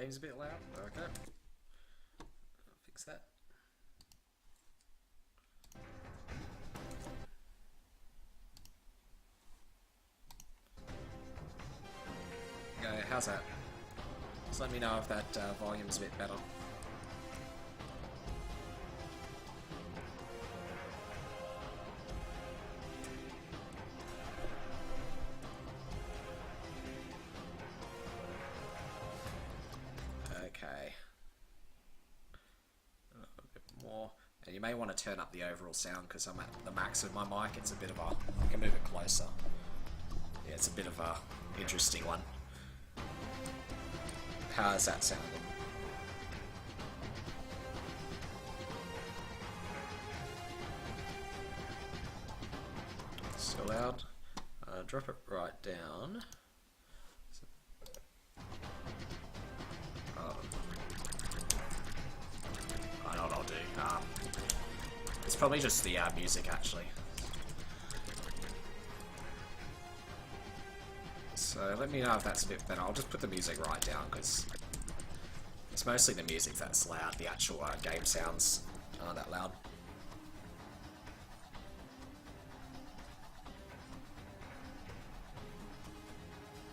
game's a bit loud. Okay. I'll fix that. Okay, how's that? Just let me know if that volume's a bit better. Okay. A bit more. And you may want to turn up the overall sound because I'm at the max of my mic. It's a bit of a... I can move it closer. Yeah, it's a bit of a interesting one. How's that sounding? Still loud. Drop it right down. I know what I'll do. It's probably just the music, actually. So let me know if that's a bit better. I'll just put the music right down because it's mostly the music that's loud. The actual game sounds aren't that loud.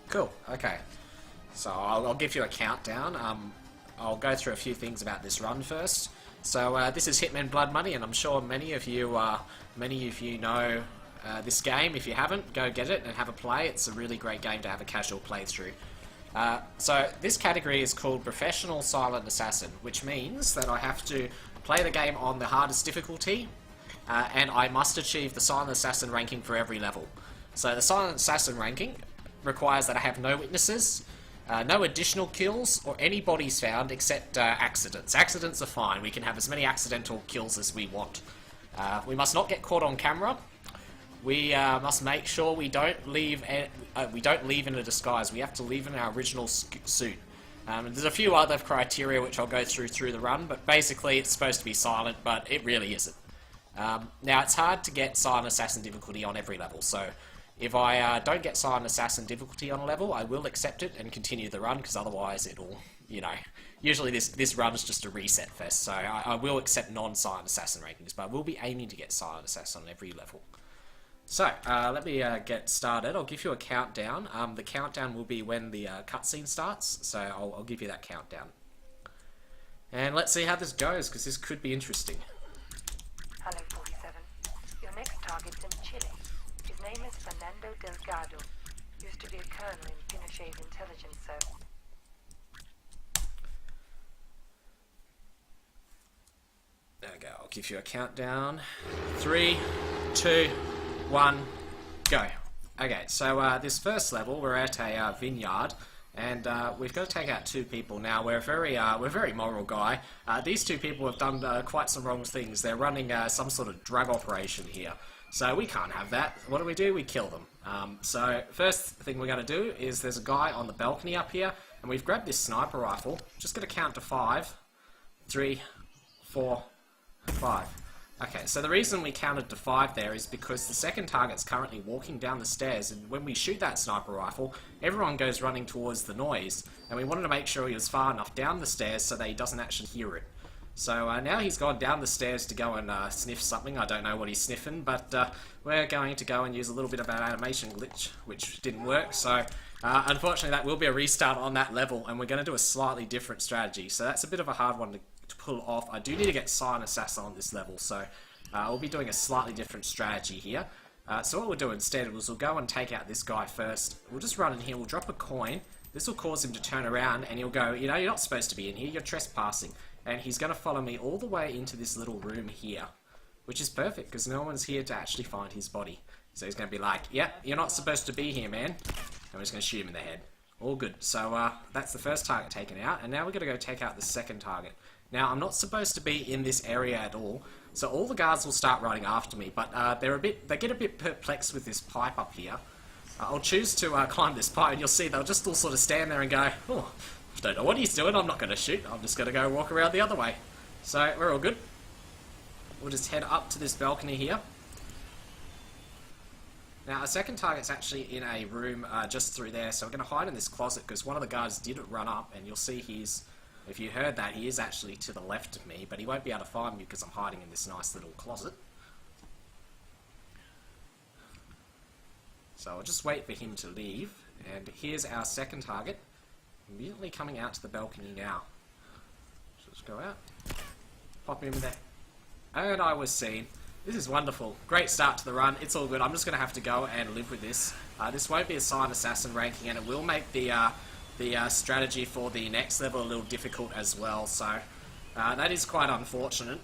Cool. Okay. So I'll give you a countdown. I'll go through a few things about this run first. So this is Hitman Blood Money, and I'm sure many of you know this game. If you haven't, go get it and have a play. It's a really great game to have a casual playthrough. So this category is called Professional Silent Assassin, which means that I have to play the game on the hardest difficulty, and I must achieve the Silent Assassin ranking for every level. So the Silent Assassin ranking requires that I have no witnesses, no additional kills, or any bodies found except accidents. Accidents are fine. We can have as many accidental kills as we want. We must not get caught on camera. We must make sure we don't leave in a disguise. We have to leave in our original suit. There's a few other criteria which I'll go through the run, but basically it's supposed to be silent, but it really isn't. Now it's hard to get Silent Assassin difficulty on every level, so if I don't get Silent Assassin difficulty on a level, I will accept it and continue the run, because otherwise it'll, usually this run is just a reset fest, so I will accept non-Silent Assassin rankings, but I will be aiming to get Silent Assassin on every level. So, let me get started. I'll give you a countdown. The countdown will be when the cutscene starts, so I'll give you that countdown. And let's see how this goes, because this could be interesting. Hello, 47. Your next target's in Chile. His name is Fernando Delgado. Used to be a colonel in Pinochet's intelligence service. There we go. I'll give you a countdown. 3, 2, 1, go. Okay, so this first level, we're at a vineyard, and we've got to take out 2 people. Now, we're a very moral guy. These 2 people have done quite some wrong things. They're running some sort of drug operation here. So we can't have that. What do? We kill them. So first thing we're going to do is there's a guy on the balcony up here, and we've grabbed this sniper rifle. Just going to count to 5. 3, 4, 5. Okay, so the reason we counted to 5 there is because the second target's currently walking down the stairs, and when we shoot that sniper rifle, everyone goes running towards the noise, and we wanted to make sure he was far enough down the stairs so that he doesn't actually hear it. So now he's gone down the stairs to go and sniff something. I don't know what he's sniffing, but we're going to go and use a little bit of an animation glitch, which didn't work, so unfortunately that will be a restart on that level, and we're going to do a slightly different strategy. So that's a bit of a hard one to pull off. I do need to get Silent Assassin on this level, so we'll be doing a slightly different strategy here. So what we'll do instead is we'll go and take out this guy first. We'll just run in here, we'll drop a coin. This will cause him to turn around, and he'll go, you're not supposed to be in here, you're trespassing. And he's going to follow me all the way into this little room here, which is perfect, because no one's here to actually find his body. So he's going to be like, yep, you're not supposed to be here, man. And we're just going to shoot him in the head. All good. So that's the first target taken out, and now we're going to go take out the second target. Now, I'm not supposed to be in this area at all, so all the guards will start running after me, but they get a bit perplexed with this pipe up here. I'll choose to climb this pipe, and you'll see they'll just all sort of stand there and go, oh, I don't know what he's doing, I'm not going to shoot, I'm just going to go walk around the other way. So, we're all good. We'll just head up to this balcony here. Now, our second target's actually in a room just through there, so we're going to hide in this closet because one of the guards did run up, and you'll see he's, if you heard that, he is actually to the left of me, but he won't be able to find me because I'm hiding in this nice little closet. So I'll just wait for him to leave, and here's our second target, immediately coming out to the balcony now. So let's go out, pop him there, and I was seen. This is wonderful. Great start to the run. It's all good. I'm just going to have to go and live with this. This won't be a silent assassin ranking, and it will make the strategy for the next level a little difficult as well. So that is quite unfortunate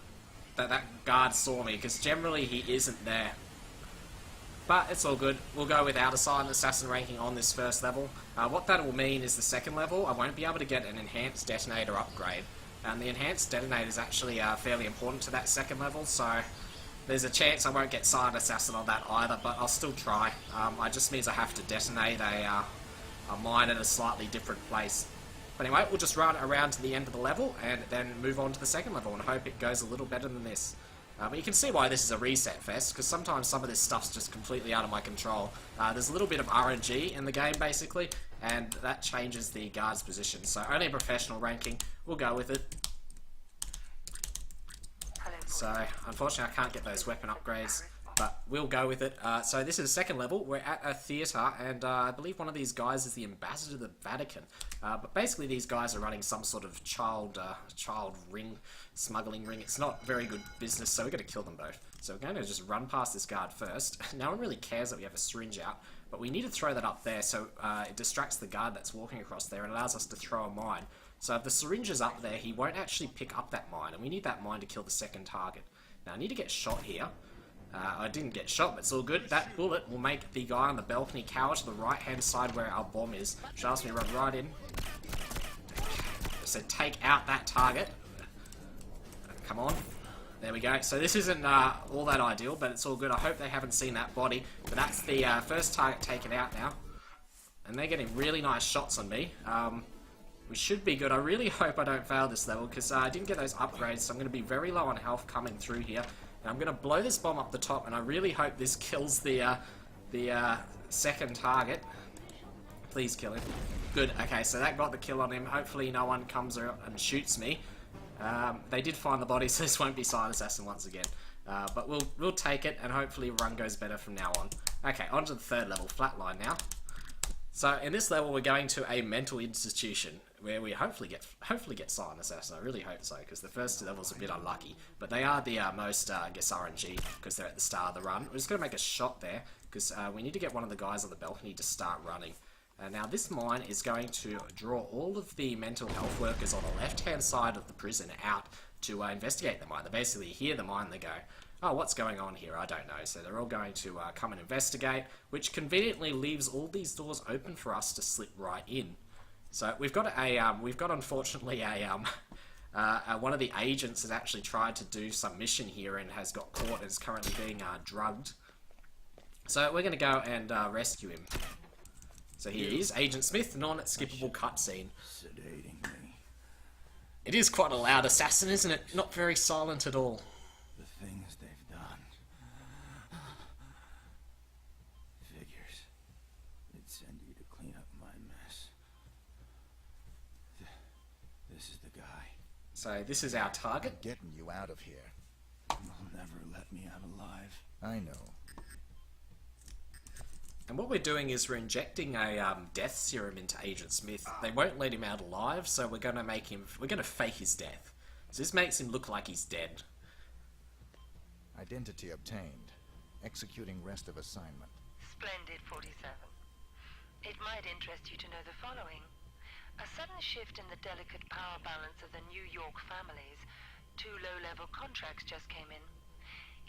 that that guard saw me, because generally he isn't there. But it's all good. We'll go without a silent assassin ranking on this first level. What that will mean is the second level, I won't be able to get an enhanced detonator upgrade. And the enhanced detonator is actually fairly important to that second level, so there's a chance I won't get silent assassin on that either, but I'll still try. It just means I have to detonate a mine at a slightly different place. But anyway, we'll just run around to the end of the level and then move on to the second level and hope it goes a little better than this. But you can see why this is a reset fest, because sometimes some of this stuff's just completely out of my control. There's a little bit of RNG in the game, basically, and that changes the guard's position. So only a professional ranking, we'll go with it. So, unfortunately I can't get those weapon upgrades, but we'll go with it. So this is the second level. We're at a theatre, and I believe one of these guys is the ambassador to the Vatican. But basically these guys are running some sort of child ring, smuggling ring. It's not very good business, so we're going to kill them both. So we're going to just run past this guard first. No one really cares that we have a syringe out, but we need to throw that up there so it distracts the guard that's walking across there and allows us to throw a mine. So if the syringe is up there, he won't actually pick up that mine, and we need that mine to kill the second target. Now I need to get shot here. I didn't get shot, but it's all good. That bullet will make the guy on the balcony cower to the right-hand side where our bomb is. Which allows me to run right in. So take out that target. Come on. There we go. So this isn't all that ideal, but it's all good. I hope they haven't seen that body. But that's the first target taken out now. And they're getting really nice shots on me. We should be good. I really hope I don't fail this level, because I didn't get those upgrades, so I'm going to be very low on health coming through here. And I'm going to blow this bomb up the top, and I really hope this kills the second target. Please kill him. Good. Okay, so that got the kill on him. Hopefully no one comes around and shoots me. They did find the body, so this won't be silent assassin once again. But we'll take it, and hopefully run goes better from now on. Okay, on to the third level, flatline now. So in this level, we're going to a mental institution where we hopefully get silent assassin. I really hope so, because the first two levels are a bit unlucky, but they are the most I guess RNG, because they're at the start of the run. We're just going to make a shot there, because we need to get one of the guys on the balcony to start running. Now this mine is going to draw all of the mental health workers on the left-hand side of the prison out to investigate the mine. They basically hear the mine, they go, oh, what's going on here? I don't know. So they're all going to come and investigate, which conveniently leaves all these doors open for us to slip right in. So we've got unfortunately one of the agents has actually tried to do some mission here and has got caught and is currently being drugged. So we're going to go and rescue him. So here he is, Agent Smith, non-skippable cutscene. Sedating me. It is quite a loud assassin, isn't it? Not very silent at all. The things they've done. Figures. They'd send you to clean up my mess. This is the guy. So this is our target. Getting you out of here. They'll never let me out alive. I know. And what we're doing is we're injecting a death serum into Agent Smith. They won't let him out alive, so we're going to fake his death. So this makes him look like he's dead. Identity obtained. Executing rest of assignment. Splendid, 47. It might interest you to know the following. A sudden shift in the delicate power balance of the New York families. 2 low-level contracts just came in.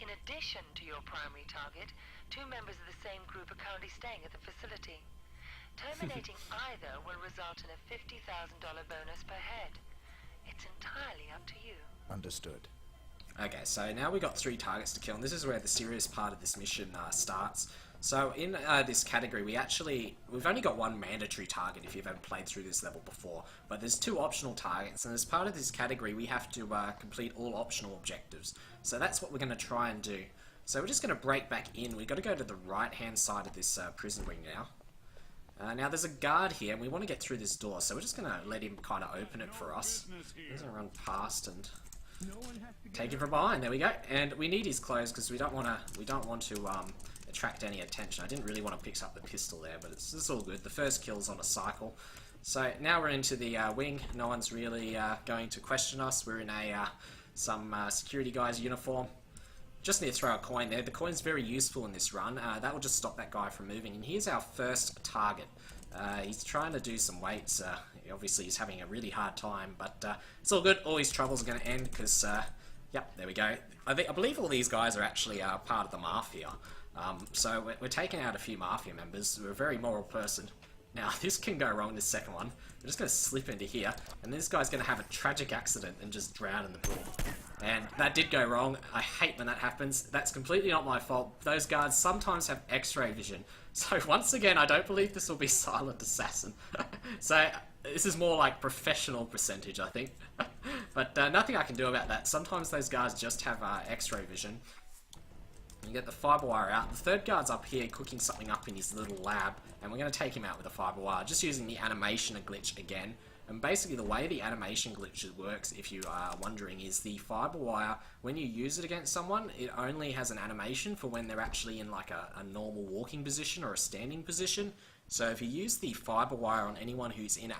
In addition to your primary target, 2 members of the same group are currently staying at the facility. Terminating either will result in a $50,000 bonus per head. It's entirely up to you. Understood. Okay, so now we've got 3 targets to kill, and this is where the serious part of this mission starts. So in this category, we've only got 1 mandatory target if you've ever played through this level before, but there's 2 optional targets, and as part of this category, we have to complete all optional objectives. So that's what we're going to try and do. So we're just going to break back in. We've got to go to the right-hand side of this prison ring now. Now there's a guard here, and we want to get through this door, so we're just going to let him kind of open it for us. He's going to run past and take him from behind. There we go. And we need his clothes because we don't want to attract any attention. I didn't really want to pick up the pistol there, but it's all good. The first kill's on a cycle. So now we're into the wing. No one's really going to question us. We're in some security guy's uniform. Just need to throw a coin there. The coin's very useful in this run. That will just stop that guy from moving. And here's our first target. He's trying to do some weights. Obviously, he's having a really hard time, but it's all good. All his troubles are going to end because, yep, there we go. I believe all these guys are actually part of the mafia. So we're taking out a few mafia members. We're a very moral person. Now, this can go wrong, this second one. We're just going to slip into here, and this guy's going to have a tragic accident and just drown in the pool. And that did go wrong. I hate when that happens. That's completely not my fault. Those guards sometimes have x-ray vision. So once again, I don't believe this will be Silent Assassin. So this is more like professional percentage, I think. But nothing I can do about that. Sometimes those guards just have x-ray vision. You get the fiber wire out. The third guard's up here cooking something up in his little lab, and we're going to take him out with a fiber wire, just using the animation glitch again. And basically the way the animation glitch works, if you are wondering, is the fiber wire, when you use it against someone, it only has an animation for when they're actually in like a normal walking position or a standing position. So if you use the fiber wire on anyone who's in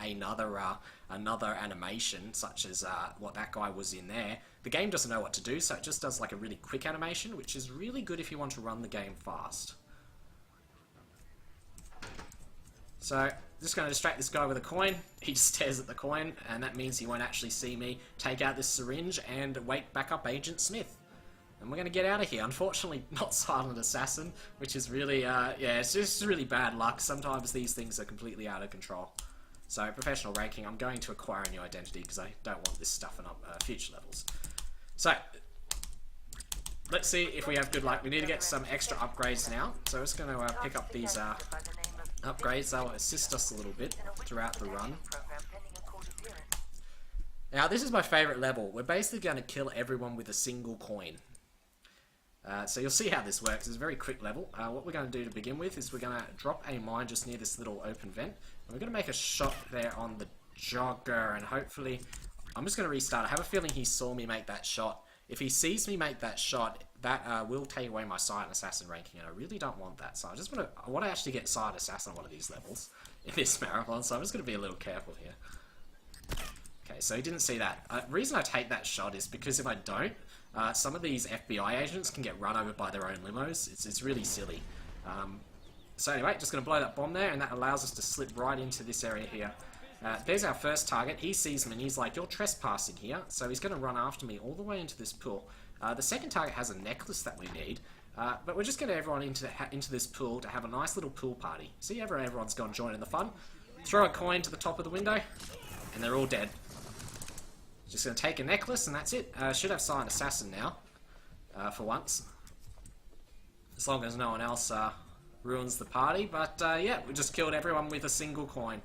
another animation, such as what that guy was in there, the game doesn't know what to do, so it just does like a really quick animation, which is really good if you want to run the game fast. So, just going to distract this guy with a coin. He just stares at the coin, and that means he won't actually see me take out this syringe and wake back up Agent Smith. And we're going to get out of here. Unfortunately, not Silent Assassin, which is really, yeah, it's just really bad luck. Sometimes these things are completely out of control. So, professional ranking, I'm going to acquire a new identity because I don't want this stuff in future levels. So, let's see if we have good luck. We need to get some extra upgrades now. So, we're just going to pick up these upgrades. They'll assist us a little bit throughout the run. Now, this is my favourite level. We're basically going to kill everyone with a single coin. So you'll see how this works. It's a very quick level. What we're going to do to begin with is we're going to drop a mine just near this little open vent. And we're going to make a shot there on the jogger, and hopefully... I'm just going to restart. I have a feeling he saw me make that shot. If he sees me make that shot, that will take away my Silent Assassin ranking, and I really don't want that. So I want to actually get Silent Assassin on one of these levels in this marathon, so I'm just going to be a little careful here. Okay, so he didn't see that. The reason I take that shot is because if I don't, some of these FBI agents can get run over by their own limos. It's really silly. So anyway, just going to blow that bomb there, and that allows us to slip right into this area here. There's our first target. He sees me and he's like, "You're trespassing here." So he's going to run after me all the way into this pool. The second target has a necklace that we need. But we're just going to everyone into this pool to have a nice little pool party. See, everyone's gone join in the fun. Throw a coin to the top of the window, and they're all dead. Just going to take a necklace, and that's it. Should have Silent Assassin now, for once. As long as no one else ruins the party. But yeah, we just killed everyone with a single coin.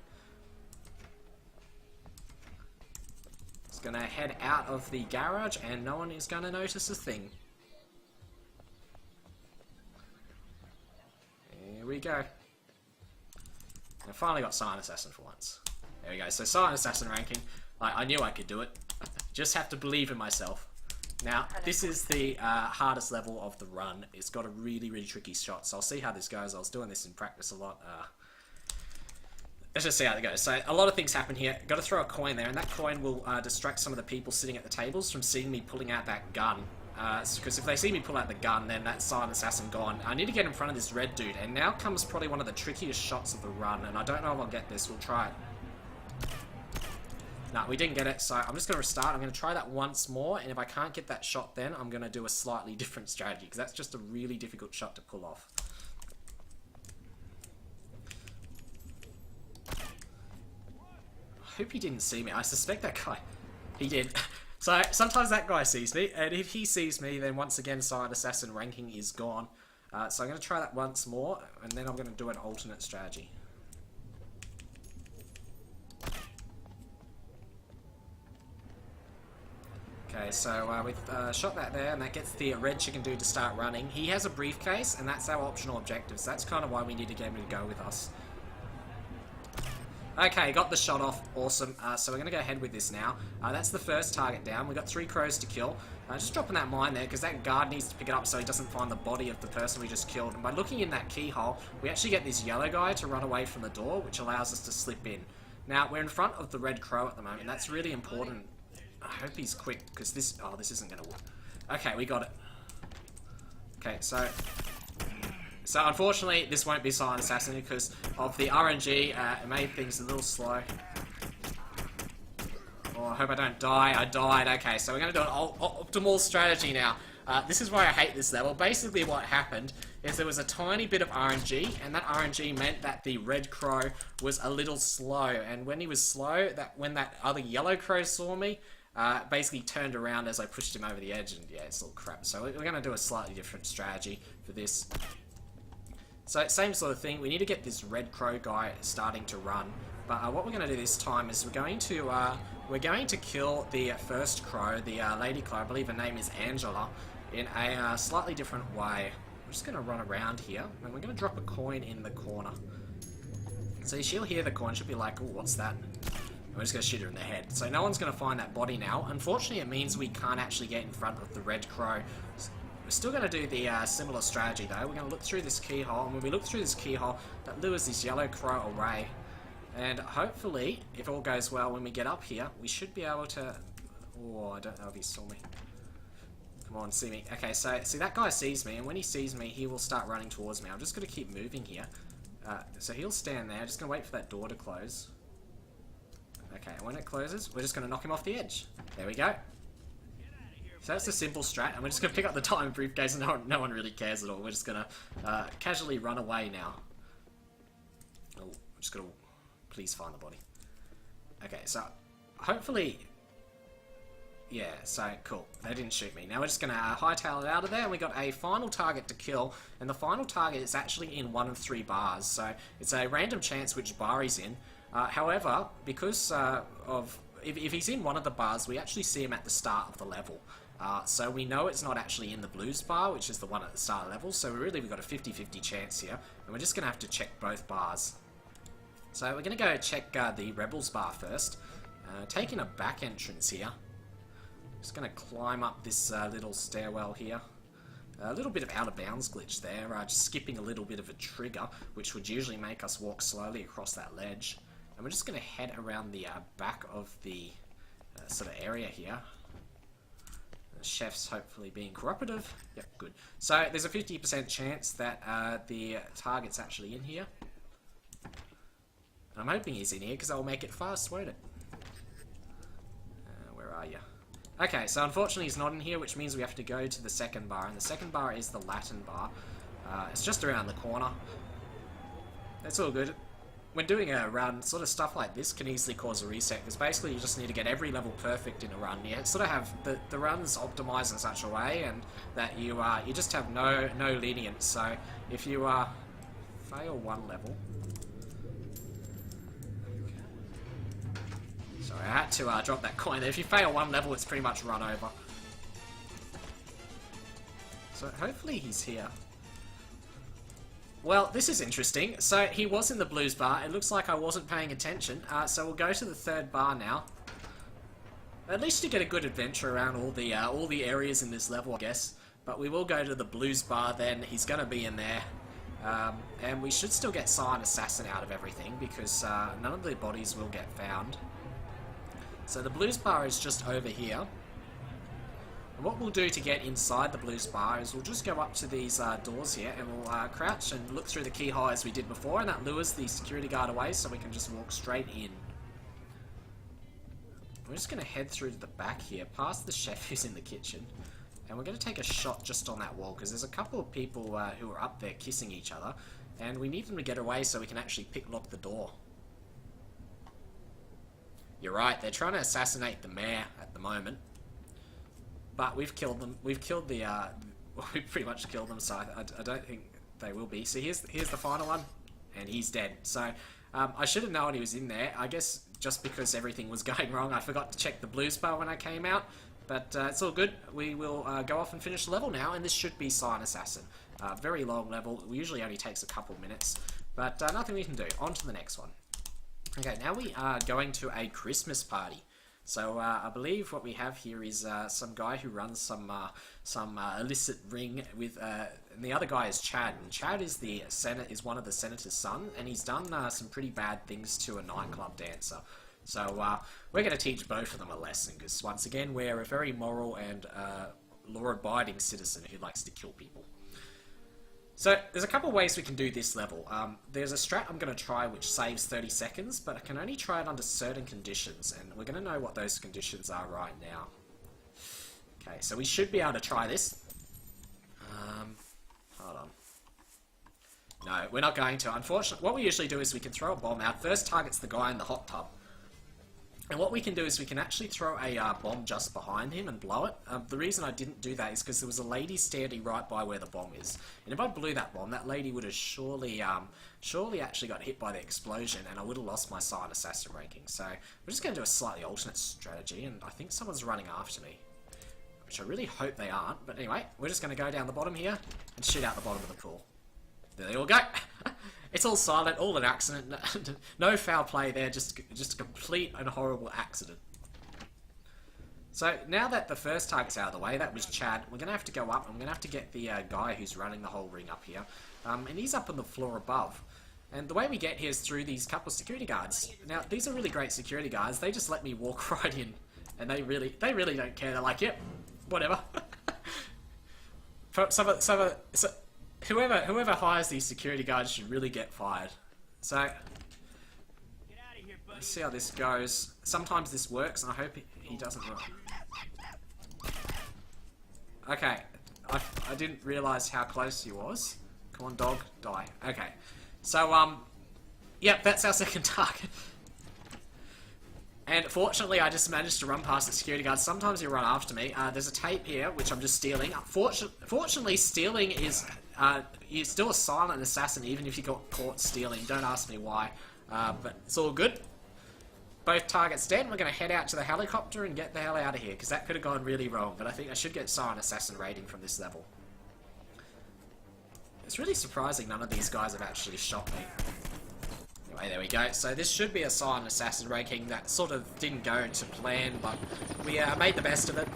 Just going to head out of the garage, and no one is going to notice a thing. Here we go. I finally got Silent Assassin for once. There we go. So Silent Assassin ranking. I knew I could do it. Just have to believe in myself. Now, this is the hardest level of the run. It's got a really, really tricky shot. So I'll see how this goes. I was doing this in practice a lot. Let's just see how it goes. So a lot of things happen here. Got to throw a coin there, and that coin will distract some of the people sitting at the tables from seeing me pulling out that gun. Because if they see me pull out the gun, then that's Silent Assassin gone. I need to get in front of this red dude, and now comes probably one of the trickiest shots of the run, and I don't know if I'll get this. We'll try it. No, we didn't get it, so I'm just going to restart. I'm going to try that once more, and if I can't get that shot then, I'm going to do a slightly different strategy, because that's just a really difficult shot to pull off. I hope he didn't see me. I suspect that guy... He did. So, sometimes that guy sees me, and if he sees me, then once again, Silent Assassin ranking is gone. So I'm going to try that once more, and then I'm going to do an alternate strategy. Okay, so we've shot that there, and that gets the red chicken dude to start running. He has a briefcase, and that's our optional objective, so that's kind of why we need to get him to go with us. Okay, got the shot off. Awesome. So we're going to go ahead with this now. That's the first target down. We've got 3 crows to kill. Just dropping that mine there, because that guard needs to pick it up so he doesn't find the body of the person we just killed. And by looking in that keyhole, we actually get this yellow guy to run away from the door, which allows us to slip in. Now, we're in front of the red crow at the moment. That's really important. I hope he's quick, because this... Oh, this isn't going to work. Okay, we got it. Okay, so unfortunately, this won't be Silent Assassin because of the RNG. It made things a little slow. Oh, I hope I don't die. I died. Okay, so we're going to do an optimal strategy now. This is why I hate this level. Basically, what happened is there was a tiny bit of RNG, and that RNG meant that the red crow was a little slow. And when he was slow, when that other yellow crow saw me, basically turned around as I pushed him over the edge, and yeah, it's all crap. So we're going to do a slightly different strategy for this. So same sort of thing, we need to get this red crow guy starting to run. But what we're going to do this time is we're going to kill the first crow, the lady crow, I believe her name is Angela, in a slightly different way. We're just going to run around here, and we're going to drop a coin in the corner. So she'll hear the coin, she'll be like, oh, what's that? And we're just going to shoot her in the head. So no one's going to find that body now. Unfortunately, it means we can't actually get in front of the red crow. We're still going to do the similar strategy though. We're going to look through this keyhole, and when we look through this keyhole, that lures this yellow crow away. And hopefully, if all goes well, when we get up here, we should be able to... Oh, I don't know if he saw me. Come on, see me. Okay, so see that guy sees me, and when he sees me, he will start running towards me. I'm just going to keep moving here. So he'll stand there. Just going to wait for that door to close. Okay, and when it closes, we're just going to knock him off the edge. There we go. So that's a simple strat, and we're just going to pick up the diamond briefcase, and no one really cares at all. We're just going to casually run away now. Oh, I'm just going to... Please find the body. Okay, so hopefully... Yeah, so cool. They didn't shoot me. Now we're just going to hightail it out of there, and we got a final target to kill, and the final target is actually in 1 of 3 bars, so it's a random chance which bar he's in. However, because if he's in one of the bars, we actually see him at the start of the level. So we know it's not actually in the blues bar, which is the one at the start of the level, so we've got a 50-50 chance here, and we're just going to have to check both bars. So we're going to go check the Rebels bar first, taking a back entrance here. Just going to climb up this little stairwell here. A little bit of out of bounds glitch there, just skipping a little bit of a trigger, which would usually make us walk slowly across that ledge. And we're just going to head around the back of the sort of area here. The chef's hopefully being cooperative. Yep, good. So there's a 50% chance that the target's actually in here. I'm hoping he's in here because that'll make it fast, won't it? Where are you? Okay, so unfortunately he's not in here, which means we have to go to the second bar, and the second bar is the Latin bar. It's just around the corner. That's all good. When doing a run, sort of stuff like this can easily cause a reset, because basically you just need to get every level perfect in a run. You sort of have the runs optimized in such a way, and that you just have no lenience. So if you fail one level, sorry, I had to drop that coin there. If you fail one level, it's pretty much run over. So hopefully he's here. Well, this is interesting. So he was in the blues bar. It looks like I wasn't paying attention. So we'll go to the third bar now. At least you get a good adventure around all the areas in this level, I guess. But we will go to the blues bar then. He's going to be in there. And we should still get Silent Assassin out of everything, because none of the bodies will get found. So the blues bar is just over here. And what we'll do to get inside the blues bar is we'll just go up to these doors here, and we'll crouch and look through the keyhole as we did before, and that lures the security guard away so we can just walk straight in. We're just going to head through to the back here, past the chef who's in the kitchen, and we're going to take a shot just on that wall, because there's a couple of people who are up there kissing each other, and we need them to get away so we can actually pick-lock the door. You're right, they're trying to assassinate the mayor at the moment. But we've killed them. We've killed the, we've pretty much killed them, so I don't think they will be. So here's the final one, and he's dead. So I should have known he was in there. I guess just because everything was going wrong, I forgot to check the blues bar when I came out. But it's all good. We will go off and finish the level now, and this should be Silent Assassin. Very long level. It usually only takes a couple minutes, but nothing we can do. On to the next one. Okay, now we are going to a Christmas party. So I believe what we have here is some guy who runs some illicit ring with, and the other guy is Chad. And Chad is is one of the senator's son, and he's done some pretty bad things to a nightclub dancer. So we're going to teach both of them a lesson, because once again we're a very moral and law-abiding citizen who likes to kill people. So there's a couple of ways we can do this level. There's a strat I'm going to try which saves 30 seconds, but I can only try it under certain conditions, and we're going to know what those conditions are right now. Okay, so we should be able to try this. Hold on. No, we're not going to. Unfortunately, what we usually do is we can throw a bomb out. First target's the guy in the hot tub. And what we can do is we can actually throw a bomb just behind him and blow it. The reason I didn't do that is because there was a lady standing right by where the bomb is. And if I blew that bomb, that lady would have surely actually got hit by the explosion, and I would have lost my Silent Assassin ranking. So we're just going to do a slightly alternate strategy, and I think someone's running after me. Which I really hope they aren't. But anyway, we're just going to go down the bottom here and shoot out the bottom of the pool. There they all go. It's all silent, all an accident. No foul play there, just a complete and horrible accident. So now that the first target's out of the way, that was Chad, we're going to have to go up. I'm going to have to get the guy who's running the whole ring up here. And he's up on the floor above. And the way we get here is through these couple of security guards. Now, these are really great security guards. They just let me walk right in. And they really don't care. They're like, yep, whatever. Whoever hires these security guards should really get fired. So, let's see how this goes. Sometimes this works, and I hope he doesn't work. Okay, I didn't realise how close he was. Come on, dog, die. Okay, so yep, that's our second target. And fortunately, I just managed to run past the security guard. Sometimes he'll run after me. There's a tape here, which I'm just stealing. Fortunately, stealing is... you're still a silent assassin even if you got caught stealing. Don't ask me why. But it's all good. Both targets dead. We're going to head out to the helicopter and get the hell out of here, because that could have gone really wrong. But I think I should get silent assassin rating from this level. It's really surprising none of these guys have actually shot me. Anyway, there we go. So this should be a silent assassin ranking. That sort of didn't go to plan, but we made the best of it.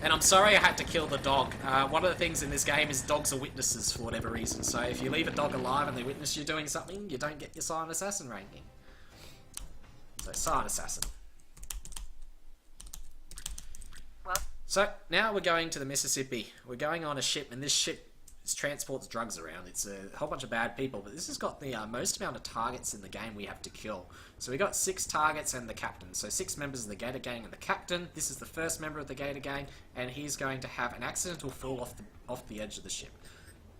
And I'm sorry I had to kill the dog. One of the things in this game is dogs are witnesses for whatever reason. So if you leave a dog alive and they witness you doing something, you don't get your silent assassin ranking. So silent assassin. Well, So now we're going to the Mississippi. We're going on a ship, and this ship transports drugs around. It's a whole bunch of bad people, but this has got the most amount of targets in the game we have to kill. So we got 6 targets and the captain. So 6 members of the Gator Gang and the captain. This is the first member of the Gator Gang, and he's going to have an accidental fall off the edge of the ship.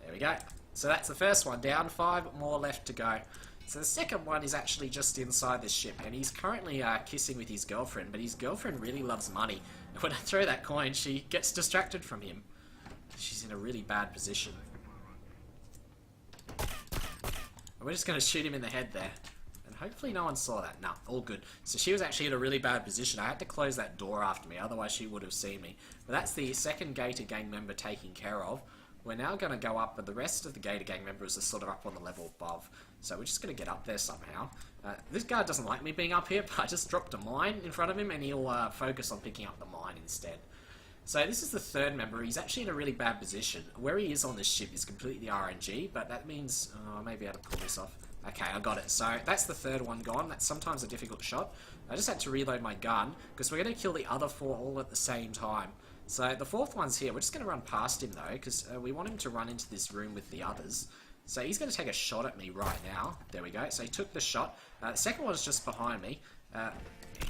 There we go. So that's the first one down. 5 more left to go. So the second one is actually just inside this ship, and he's currently kissing with his girlfriend, but his girlfriend really loves money. When I throw that coin, she gets distracted from him. She's in a really bad position. And we're just going to shoot him in the head there. And hopefully no one saw that. Nah, all good. So she was actually in a really bad position. I had to close that door after me, otherwise she would have seen me. But that's the second Gator Gang member taken care of. We're now going to go up, but the rest of the Gator Gang members are sort of up on the level above. So we're just going to get up there somehow. This guy doesn't like me being up here, but I just dropped a mine in front of him, and he'll focus on picking up the mine instead. So this is the third member. He's actually in a really bad position. Where he is on this ship is completely RNG, but that means... I may be able to pull this off. Okay, I got it. So that's the third one gone. That's sometimes a difficult shot. I just had to reload my gun, because we're going to kill the other 4 all at the same time. So the fourth one's here. We're just going to run past him, though, because we want him to run into this room with the others. So he's going to take a shot at me right now. There we go. So he took the shot. The second one's just behind me.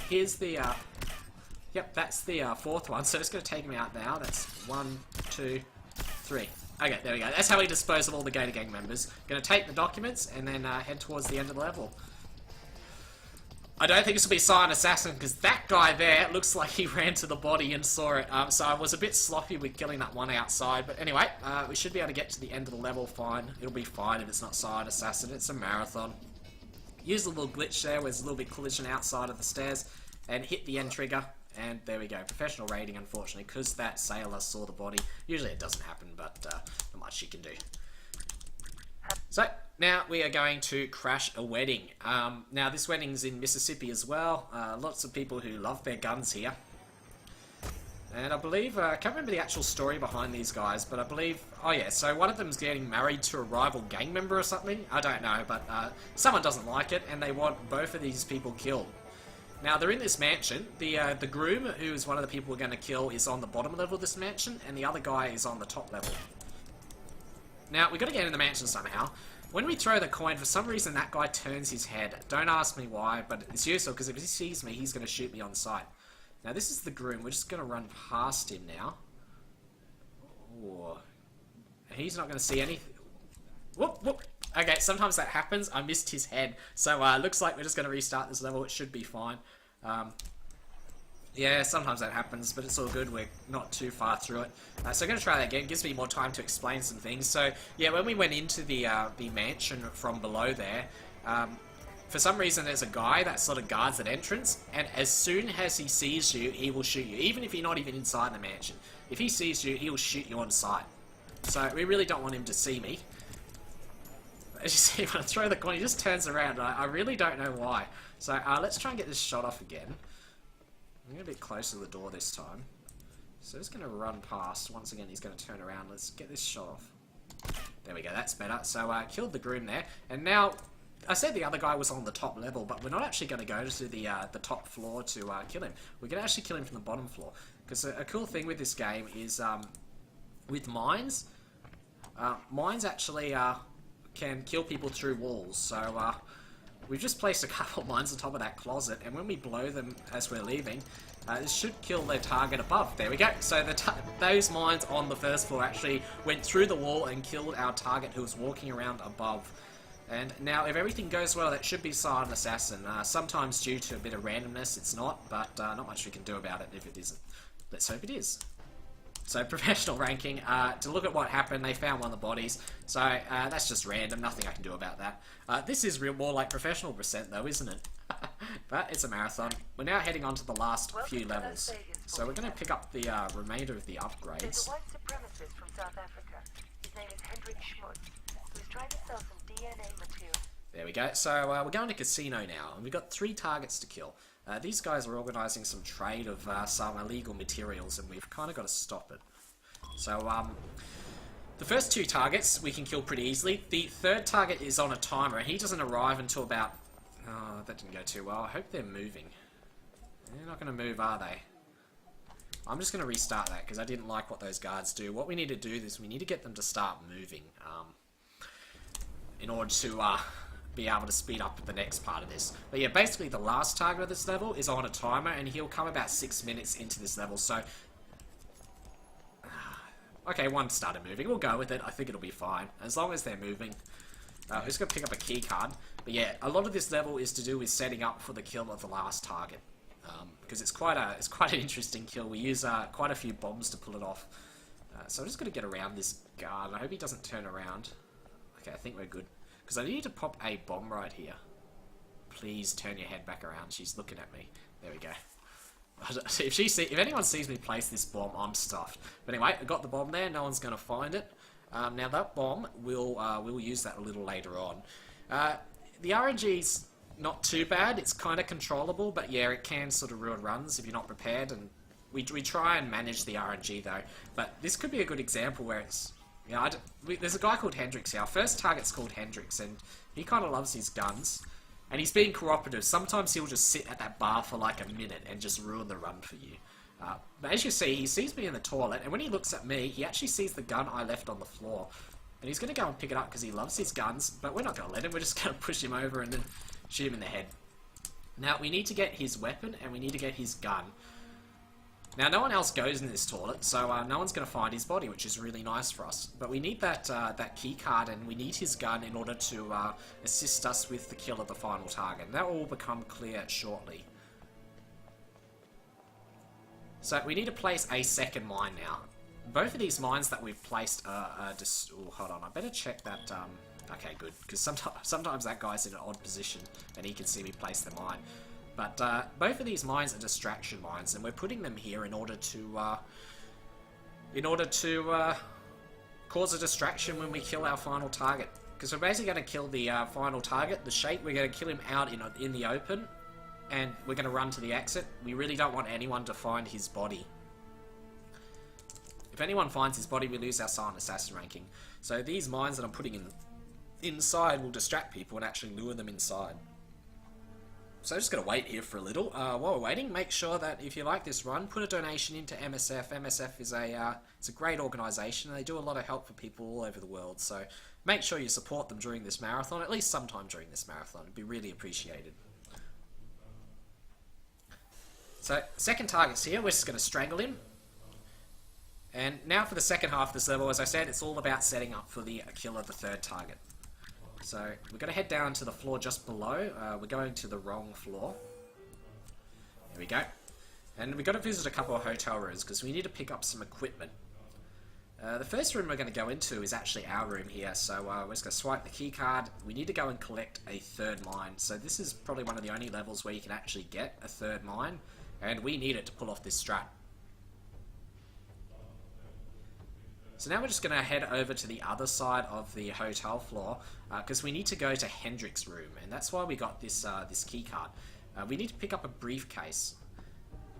Here's the... Yep, that's the 4th one, so it's going to take me out now. That's 1, 2, 3. Okay, there we go. That's how we dispose of all the Gator Gang members. Going to take the documents and then head towards the end of the level. I don't think this will be Silent Assassin, because that guy there looks like he ran to the body and saw it. So I was a bit sloppy with killing that one outside. But anyway, we should be able to get to the end of the level fine. It'll be fine if it's not Silent Assassin. It's a marathon. Use a little glitch there where there's a little bit collision outside of the stairs. And hit the end trigger, And there we go, professional rating, unfortunately, because that sailor saw the body. Usually it doesn't happen, but not much you can do. So, now we are going to crash a wedding. Now, this wedding's in Mississippi as well. Lots of people who love their guns here. And I believe, I can't remember the actual story behind these guys, but I believe, oh yeah, so one of them's getting married to a rival gang member or something. I don't know, but someone doesn't like it, and they want both of these people killed. Now, they're in this mansion. The groom, who is one of the people we're going to kill, is on the bottom level of this mansion, and the other guy is on the top level. Now, we've got to get in the mansion somehow. When we throw the coin, for some reason that guy turns his head. Don't ask me why, but it's useful, because if he sees me, he's going to shoot me on sight. Now, this is the groom. We're just going to run past him now. Ooh. He's not going to see anything. Whoop, whoop. Okay, sometimes that happens. I missed his head. So, looks like we're just going to restart this level. It should be fine. Yeah, sometimes that happens, but it's all good. We're not too far through it. So I'm going to try that again. It gives me more time to explain some things. So, yeah, when we went into the mansion from below there, for some reason there's a guy that sort of guards that entrance, and as soon as he sees you, he will shoot you, even if you're not even inside the mansion. If he sees you, he'll shoot you on sight. So we really don't want him to see me. As you see, when I throw the coin, he just turns around. I really don't know why. So let's try and get this shot off again. I'm going to be closer to the door this time. So just going to run past. Once again, he's going to turn around. Let's get this shot off. There we go, that's better. So killed the groom there. And now, I said the other guy was on the top level, but we're not actually going to go to the top floor to kill him. We're going to actually kill him from the bottom floor. Because a cool thing with this game is, with mines, mines actually can kill people through walls. So we've just placed a couple of mines on top of that closet, and when we blow them as we're leaving, this should kill their target above. There we go. So those mines on the first floor actually went through the wall and killed our target who was walking around above. And now, if everything goes well, that should be Silent Assassin. Sometimes due to a bit of randomness, it's not, but not much we can do about it if it isn't. Let's hope it is. So, professional ranking. To look at what happened, they found one of the bodies. So, that's just random. Nothing I can do about that. This is more like professional percent, though, isn't it? But it's a marathon. We're now heading on to the last few levels. So, we're going to pick up the remainder of the upgrades. There's a white supremacist from South Africa. His name is Hendrik Schmutz, who's trying to sell some DNA material. There we go. So, we're going to casino now, and we've got 3 targets to kill. These guys are organising some trade of some illegal materials, and we've kind of got to stop it. So, the first 2 targets we can kill pretty easily. The third target is on a timer, and he doesn't arrive until about... Oh, that didn't go too well. I hope they're moving. They're not going to move, are they? I'm just going to restart that, because I didn't like what those guards do. What we need to do is we need to get them to start moving, in order to... be able to speed up the next part of this. But yeah, basically the last target of this level is on a timer, and he'll come about 6 minutes into this level, so... Okay, one started moving. We'll go with it. I think it'll be fine. As long as they're moving. We're just going to pick up a key card. But yeah, a lot of this level is to do with setting up for the kill of the last target. Because it's quite an interesting kill. We use quite a few bombs to pull it off. So I'm just going to get around this guard. I hope he doesn't turn around. Okay, I think we're good. Because I need to pop a bomb right here. Please turn your head back around. She's looking at me. There we go. If anyone sees me place this bomb, I'm stuffed. But anyway, I got the bomb there. No one's going to find it. Now that bomb, we'll use that a little later on. The RNG's not too bad. It's kind of controllable, but yeah, it can sort of ruin runs if you're not prepared. And we try and manage the RNG though. But this could be a good example where it's... Yeah, there's a guy called Hendrix here. Our first target's called Hendrix, and he kind of loves his guns. And he's being cooperative. Sometimes he'll just sit at that bar for like a minute and just ruin the run for you. But as you see, he sees me in the toilet, and when he looks at me, he actually sees the gun I left on the floor. And he's going to go and pick it up because he loves his guns, but we're not going to let him. We're just going to push him over and then shoot him in the head. Now, we need to get his weapon, and we need to get his gun. Now, no one else goes in this toilet, so no one's going to find his body, which is really nice for us. But we need that key card, and we need his gun in order to assist us with the kill of the final target. And that will become clear shortly. So we need to place a second mine now. Both of these mines that we've placed are just... Oh, hold on, I better check that... Okay, good, because sometimes that guy's in an odd position, and he can see me place the mine. But both of these mines are distraction mines, and we're putting them here in order to cause a distraction when we kill our final target. Because we're basically going to kill the final target, the Sheikh. We're going to kill him out in the open, and we're going to run to the exit. We really don't want anyone to find his body. If anyone finds his body, we lose our silent assassin ranking. So these mines that I'm putting inside will distract people and actually lure them inside. So I'm just going to wait here for a little. While we're waiting, make sure that if you like this run, put a donation into MSF. MSF is it's a great organisation, and they do a lot of help for people all over the world. So make sure you support them during this marathon, at least sometime during this marathon. It'd be really appreciated. So second target's here. We're just going to strangle him. And now for the second half of this level, as I said, it's all about setting up for the kill of the third target. So we're going to head down to the floor just below. We're going to the wrong floor. Here we go. And we've got to visit a couple of hotel rooms because we need to pick up some equipment. The first room we're going to go into is actually our room here. So we're just going to swipe the key card. We need to go and collect a third mine. So this is probably one of the only levels where you can actually get a third mine. And we need it to pull off this strat. So now we're just going to head over to the other side of the hotel floor because we need to go to Hendrick's room, and that's why we got this this key card. We need to pick up a briefcase,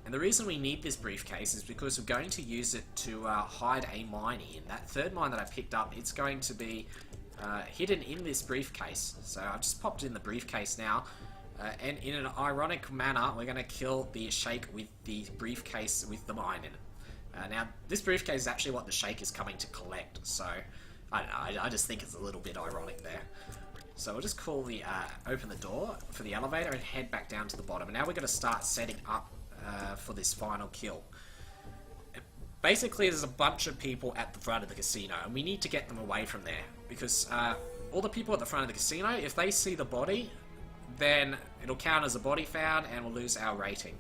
and the reason we need this briefcase is because we're going to use it to hide a mine in. That third mine that I picked up, it's going to be hidden in this briefcase. So I've just popped in the briefcase now, and in an ironic manner, we're going to kill the Sheikh with the briefcase with the mine in it. Now, this briefcase is actually what the Sheikh is coming to collect, so I don't know, I just think it's a little bit ironic there. So we'll just call the open the door for the elevator and head back down to the bottom. And now we're going to start setting up for this final kill. Basically, there's a bunch of people at the front of the casino, and we need to get them away from there. Because all the people at the front of the casino, if they see the body, then it'll count as a body found and we'll lose our rating.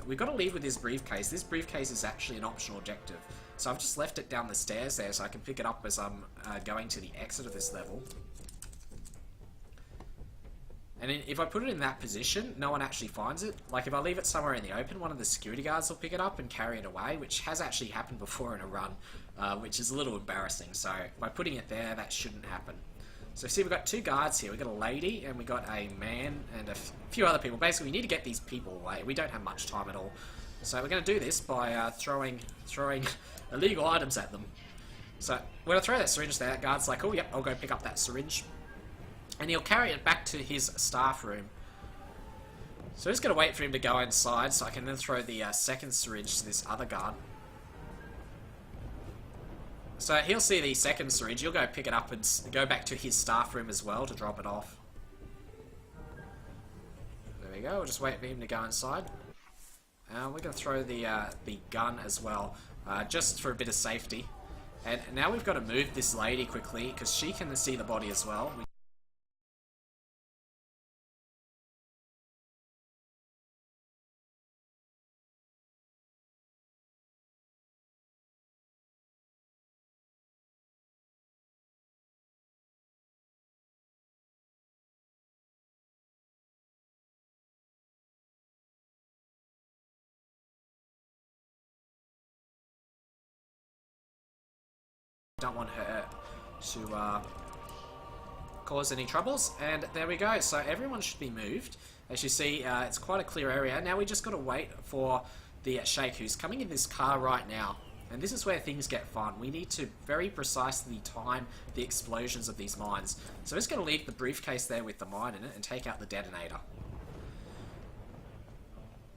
We've got to leave with this briefcase. This briefcase is actually an optional objective. So I've just left it down the stairs there so I can pick it up as I'm going to the exit of this level. And if I put it in that position, no one actually finds it. Like if I leave it somewhere in the open, one of the security guards will pick it up and carry it away, which has actually happened before in a run, which is a little embarrassing. So by putting it there, that shouldn't happen. So see, we've got two guards here. We've got a lady and we've got a man and a few other people. Basically, we need to get these people away. We don't have much time at all. So we're going to do this by throwing illegal items at them. So when I throw that syringe there, that guard's like, oh, yep, I'll go pick up that syringe. And he'll carry it back to his staff room. So I'm just going to wait for him to go inside so I can then throw the second syringe to this other guard. So he'll see the second syringe, he'll go pick it up and go back to his staff room as well to drop it off. There we go, we'll just wait for him to go inside. We're going to throw the gun as well, just for a bit of safety. And now we've got to move this lady quickly, because she can see the body as well. Don't want her to cause any troubles, and there we go. So everyone should be moved. As you see, it's quite a clear area. Now we just got to wait for the Sheikh, who's coming in this car right now. And this is where things get fun. We need to very precisely time the explosions of these mines. So I'm just going to leave the briefcase there with the mine in it and take out the detonator.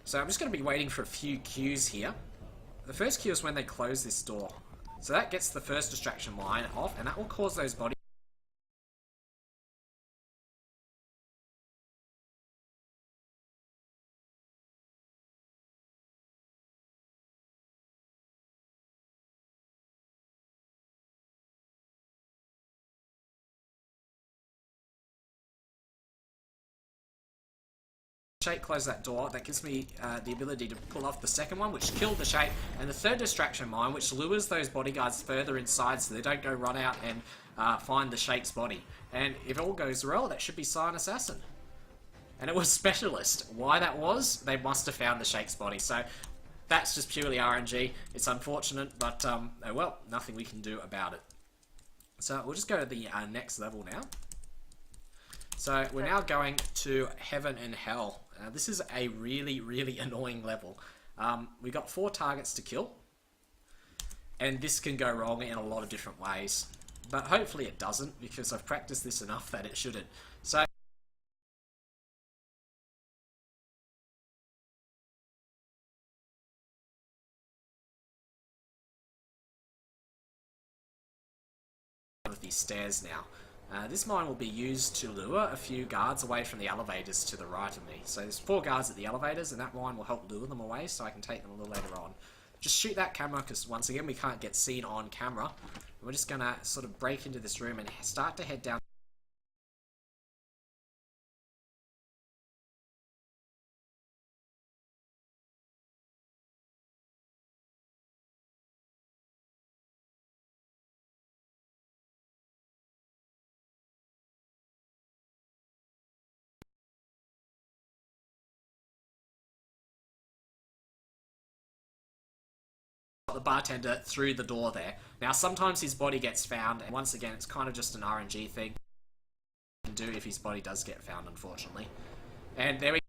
So I'm just going to be waiting for a few cues here. The first cue is when they close this door. So that gets the first distraction mine off, and that will cause those bodies. Sheikh close that door, that gives me the ability to pull off the second one, which killed the Sheikh, and the third distraction mine, which lures those bodyguards further inside so they don't go run out and find the Sheikh's body. And if all goes well, that should be Silent Assassin. And it was Specialist. Why that was? They must have found the Shake's body. So that's just purely RNG. It's unfortunate, but oh well, nothing we can do about it. So we'll just go to the next level now. So we're now going to Heaven and Hell. This is a really, really annoying level. We got 4 targets to kill. And this can go wrong in a lot of different ways. But hopefully it doesn't, because I've practiced this enough that it shouldn't. So with these stairs now. This mine will be used to lure a few guards away from the elevators to the right of me. So there's 4 guards at the elevators, and that mine will help lure them away so I can take them a little later on. Just shoot that camera, because once again we can't get seen on camera. We're just going to sort of break into this room and start to head down the bartender through the door there. Now sometimes his body gets found, and once again it's kind of just an RNG thing to do if his body does get found, unfortunately. And there we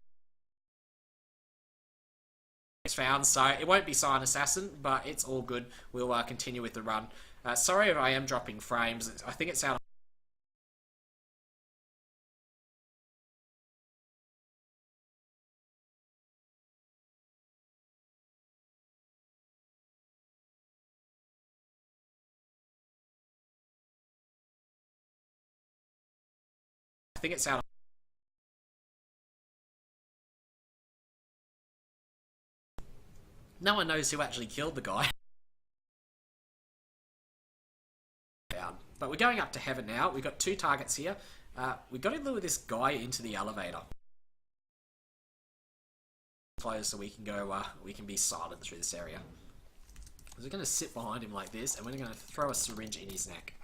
it's found, so it won't be Silent Assassin, but it's all good. We'll continue with the run. Sorry if I am dropping frames. I think it's out of No one knows who actually killed the guy. But we're going up to Heaven now. We've got 2 targets here. We've got to lure this guy into the elevator. Close so we can go, we can be silent through this area. So we're going to sit behind him like this, and we're going to throw a syringe in his neck.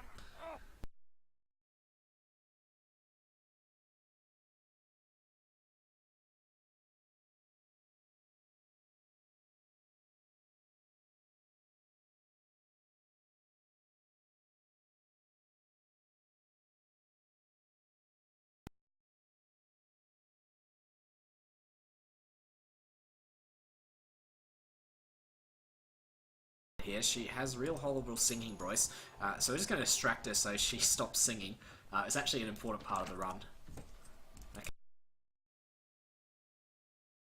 Here, she has real horrible singing voice, so we're just going to distract her so she stops singing. It's actually an important part of the run. Okay.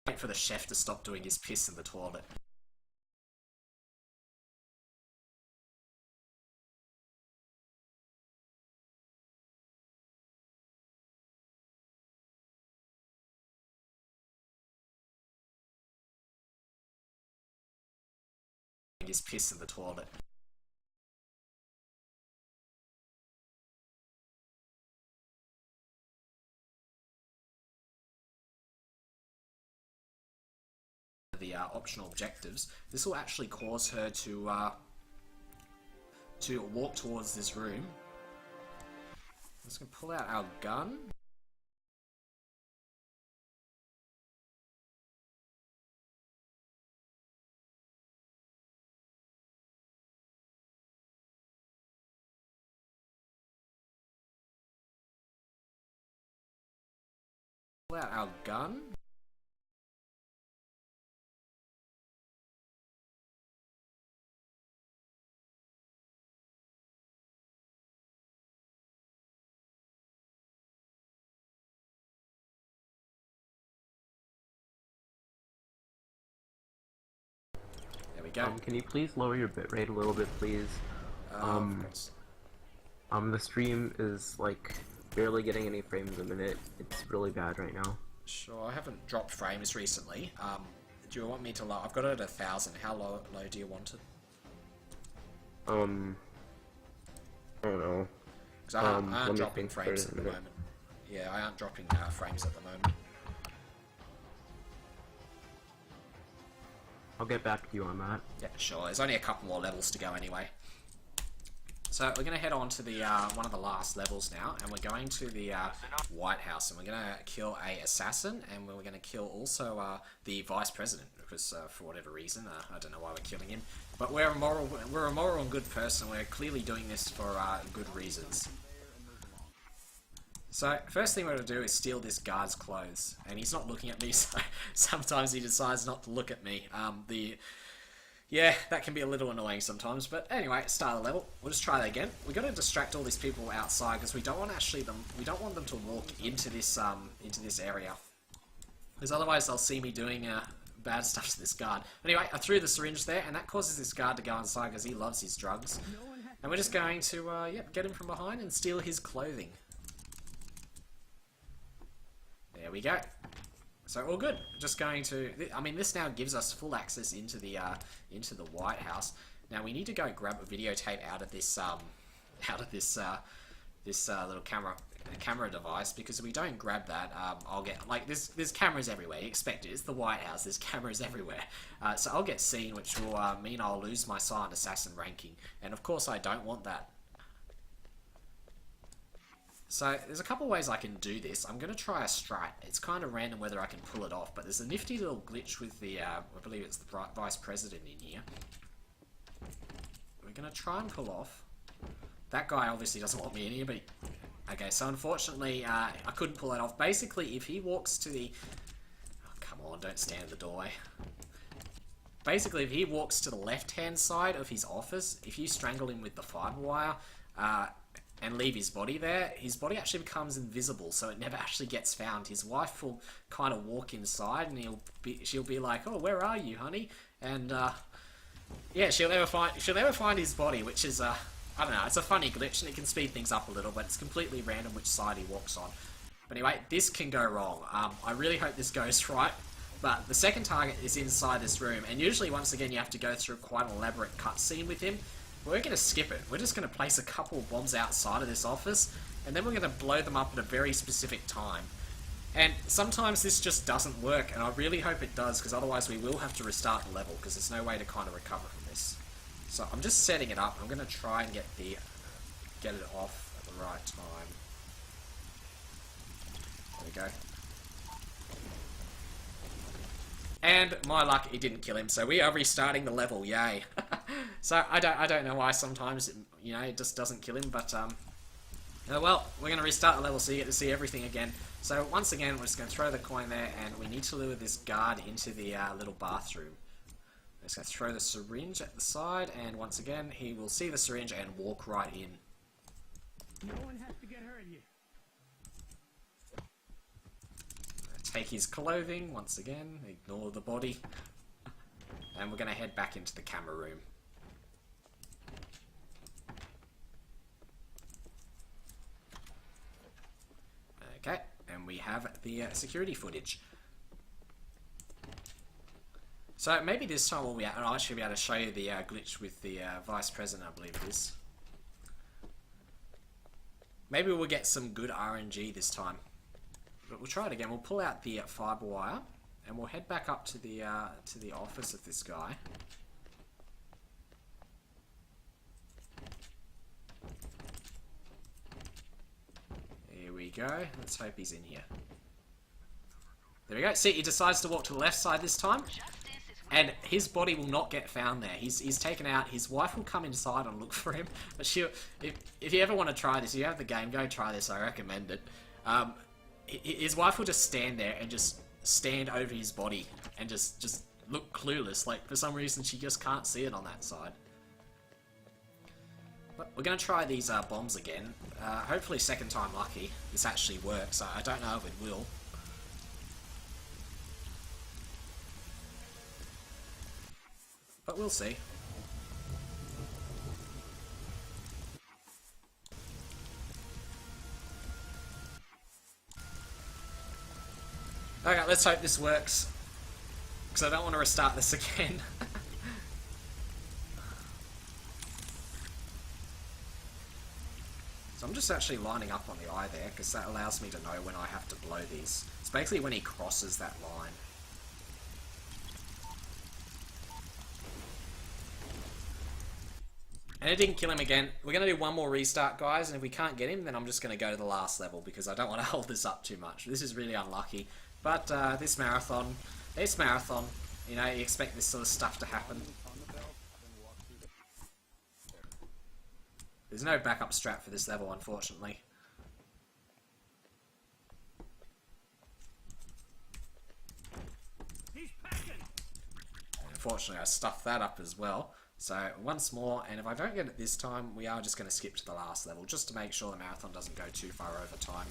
Wait for the chef to stop doing his piss in the toilet. His piss in the toilet. The optional objectives. This will actually cause her to walk towards this room. I'm just gonna pull out our gun. Pull out our gun. There we go. Can you please lower your bitrate a little bit, please? Of course. The stream is like barely getting any frames a minute. It's really bad right now. Sure, I haven't dropped frames recently. Do you want me to lower? I've got it at 1,000. How low do you want it? I don't know. Because I aren't dropping frames at the moment. Yeah, I aren't dropping frames at the moment. I'll get back to you on that. Yeah, sure. There's only a couple more levels to go anyway. So we're going to head on to the one of the last levels now, and we're going to the White House, and we're going to kill a assassin, and we're going to kill also the Vice President, because for whatever reason, I don't know why we're killing him, but we're a moral and good person. We're clearly doing this for good reasons. So, first thing we're going to do is steal this guard's clothes. And he's not looking at me, so sometimes he decides not to look at me. Yeah, that can be a little annoying sometimes. But anyway, start the level. We'll just try that again. We've got to distract all these people outside, because we don't want we don't want them to walk into this area. Because otherwise they'll see me doing bad stuff to this guard. Anyway, I threw the syringe there, and that causes this guard to go inside because he loves his drugs. And we're just going to, get him from behind and steal his clothing. There we go. So all good. Just going to. I mean, this now gives us full access into the White House. Now we need to go grab a videotape out of this little camera device, because if we don't grab that, I'll get like there's cameras everywhere. You expect it. It's the White House. There's cameras everywhere. So I'll get seen, which will mean I'll lose my silent assassin ranking, and of course I don't want that. So, there's a couple ways I can do this. I'm going to try a strat. It's kind of random whether I can pull it off, but there's a nifty little glitch with the, I believe it's the Vice President in here. We're going to try and pull off. That guy obviously doesn't want me in here, but... Okay, so unfortunately, I couldn't pull that off. Basically, if he walks to the... Oh, come on, don't stand in the doorway. Basically, if he walks to the left-hand side of his office, if you strangle him with the fiber wire, and leave his body there, his body actually becomes invisible, so it never actually gets found. His wife will kind of walk inside, and she'll be like, "Oh, where are you, honey?" And yeah, she'll never find his body, which is I don't know. It's a funny glitch, and it can speed things up a little, but it's completely random which side he walks on. But anyway, this can go wrong. I really hope this goes right. But the second target is inside this room, and usually once again you have to go through quite an elaborate cutscene with him. We're going to skip it. We're just going to place a couple of bombs outside of this office, and then we're going to blow them up at a very specific time. And sometimes this just doesn't work, and I really hope it does, because otherwise we will have to restart the level, because there's no way to kind of recover from this. So I'm just setting it up. I'm going to try and get it off at the right time. There we go. And my luck, it didn't kill him, so we are restarting the level, yay. So I don't know why sometimes it just doesn't kill him, but well, we're gonna restart the level so you get to see everything again. So once again, we're just gonna throw the coin there, and we need to lure this guard into the little bathroom. We're just gonna throw the syringe at the side, and once again, he will see the syringe and walk right in. No one has to get hurt here. Take his clothing, once again, ignore the body, and we're going to head back into the camera room. Okay, and we have the security footage. So maybe this time I'll actually be able to show you the glitch with the Vice President, I believe it is. Maybe we'll get some good RNG this time. But we'll try it again. We'll pull out the fiber wire, and we'll head back up to the office of this guy. Here we go. Let's hope he's in here. There we go. See, he decides to walk to the left side this time, and his body will not get found there. He's taken out. His wife will come inside and look for him. But if you ever want to try this, you have the game, go try this. I recommend it. His wife will just stand there and just stand over his body and just look clueless. Like, for some reason, she just can't see it on that side. But we're going to try these bombs again. Hopefully second time lucky. This actually works. I don't know if it will. But we'll see. Okay, let's hope this works, because I don't want to restart this again. So I'm just actually lining up on the eye there, because that allows me to know when I have to blow these. It's basically when he crosses that line. And it didn't kill him again. We're going to do one more restart, guys, and if we can't get him, then I'm just going to go to the last level, because I don't want to hold this up too much. This is really unlucky. But this marathon, you know, you expect this sort of stuff to happen. There's no backup strat for this level, unfortunately. He's packing. Unfortunately, I stuffed that up as well. So, once more, and if I don't get it this time, we are just going to skip to the last level, just to make sure the marathon doesn't go too far over time.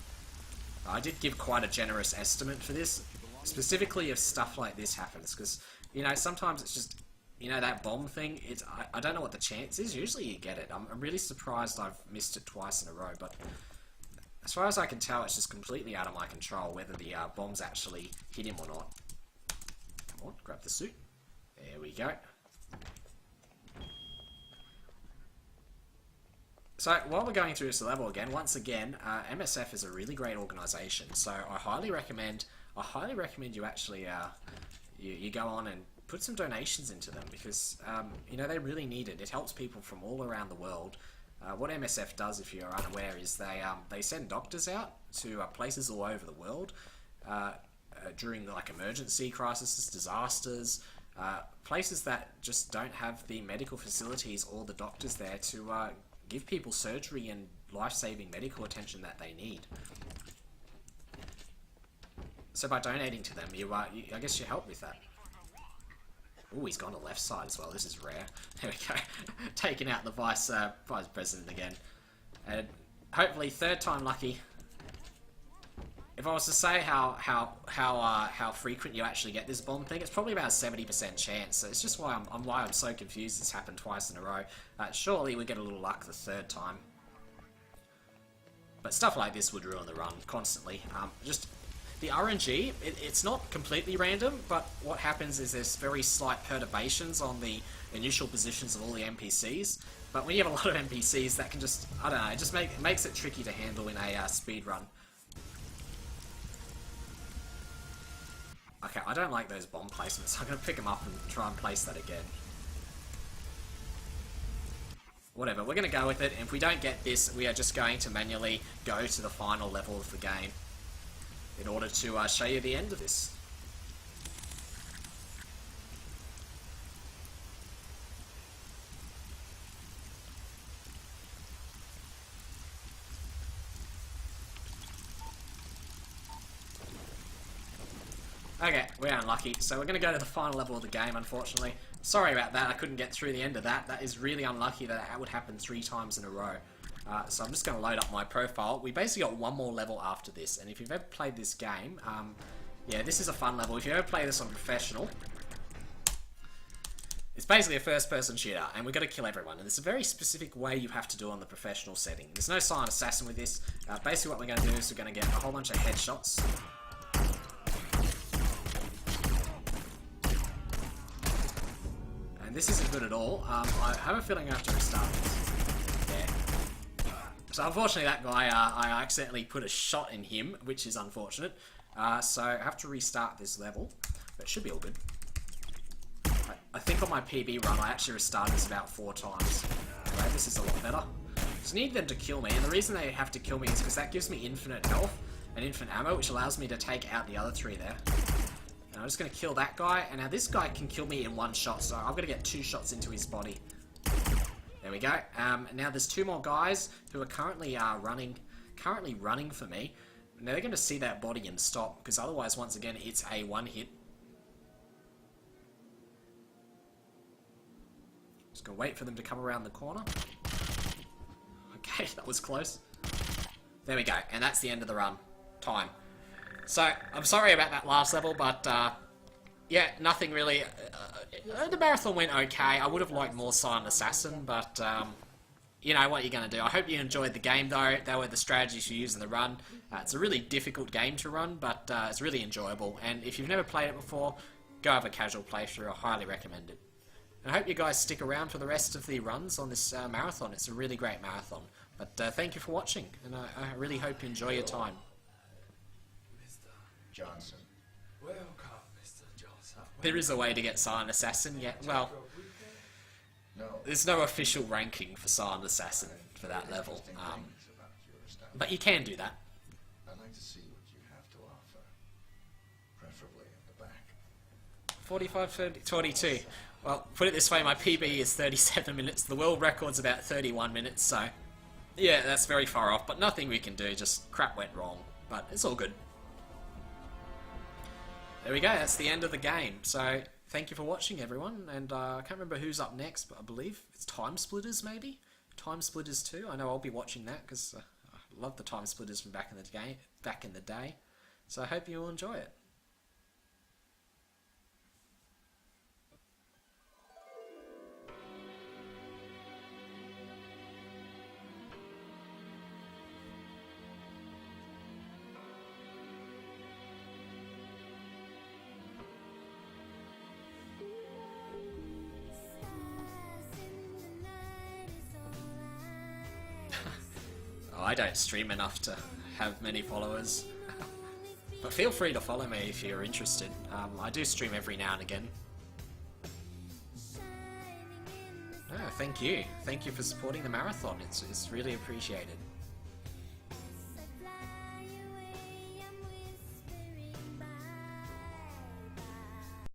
I did give quite a generous estimate for this, specifically if stuff like this happens, because, you know, sometimes it's just, you know, that bomb thing, I don't know what the chance is. Usually you get it. I'm really surprised I've missed it twice in a row, but as far as I can tell, it's just completely out of my control whether the bombs actually hit him or not. Come on, grab the suit. There we go. So, while we're going through this level again, once again, MSF is a really great organisation, so I highly recommend you actually, you go on and put some donations into them, because, you know, they really need it. It helps people from all around the world. What MSF does, if you're unaware, is they send doctors out to places all over the world during, like, emergency crises, disasters, places that just don't have the medical facilities or the doctors there to give people surgery and life-saving medical attention that they need. So by donating to them, I guess you help with that. Oh, he's gone to left side as well. This is rare. There we go. Taking out the vice president again, and hopefully third time lucky. If I was to say how frequent you actually get this bomb thing, it's probably about a 70% chance. So it's just why I'm so confused. This happened twice in a row. Surely we get a little luck the third time. But stuff like this would ruin the run constantly. Just the RNG, it's not completely random, but what happens is there's very slight perturbations on the initial positions of all the NPCs. But when you have a lot of NPCs, that can just, I don't know, it just makes it tricky to handle in a speed run. Okay, I don't like those bomb placements. I'm going to pick them up and try and place that again. Whatever, we're going to go with it. And if we don't get this, we are just going to manually go to the final level of the game in order to show you the end of this. Okay, we're unlucky, so we're going to go to the final level of the game, unfortunately. Sorry about that, I couldn't get through the end of that. That is really unlucky that it would happen 3 times in a row. So I'm just going to load up my profile. We basically got one more level after this, and if you've ever played this game, yeah, this is a fun level. If you ever play this on professional, it's basically a first-person shooter, and we've got to kill everyone. And there's a very specific way you have to do it on the professional setting. There's no silent assassin with this. Basically what we're going to do is we're going to get a whole bunch of headshots. This isn't good at all. I have a feeling I have to restart this. Yeah. So unfortunately that guy, I accidentally put a shot in him, which is unfortunate. So I have to restart this level, but it should be all good. I think on my PB run I actually restarted this about 4 times. Anyway, this is a lot better. So I need them to kill me, and the reason they have to kill me is because that gives me infinite health and infinite ammo, which allows me to take out the other 3 there. And I'm just going to kill that guy, and now this guy can kill me in 1 shot, so I'm going to get 2 shots into his body. There we go. Now there's 2 more guys who are currently running for me. Now they're going to see that body and stop, because otherwise, once again, it's a 1 hit. Just going to wait for them to come around the corner. Okay, that was close. There we go, and that's the end of the run. Time. So, I'm sorry about that last level, but, yeah, nothing really. The marathon went okay. I would have liked more Silent Assassin, but, you know, what you're going to do. I hope you enjoyed the game, though. They were the strategies you use in the run. It's a really difficult game to run, but it's really enjoyable. And if you've never played it before, go have a casual playthrough. I highly recommend it. And I hope you guys stick around for the rest of the runs on this marathon. It's a really great marathon. But thank you for watching, and I really hope you enjoy your time. Johnson. Welcome, Mr. Johnson. There is a way to get Silent Assassin, yeah, well, there's no official ranking for Silent Assassin for that level. But you can do that. I'd like to see what you have to offer, preferably in the back. 45, 30, 22. Well, put it this way, my PB is 37 minutes. The world record's about 31 minutes, so... yeah, that's very far off, but nothing we can do. Just crap went wrong. But it's all good. There we go, that's the end of the game. So, thank you for watching, everyone. And I can't remember who's up next, but I believe it's Time Splitters, maybe? Time Splitters 2. I know I'll be watching that, because I love the Time Splitters from back in the day. So I hope you all enjoy it. I don't stream enough to have many followers. But feel free to follow me if you're interested. I do stream every now and again. Oh, thank you. Thank you for supporting the marathon. It's really appreciated.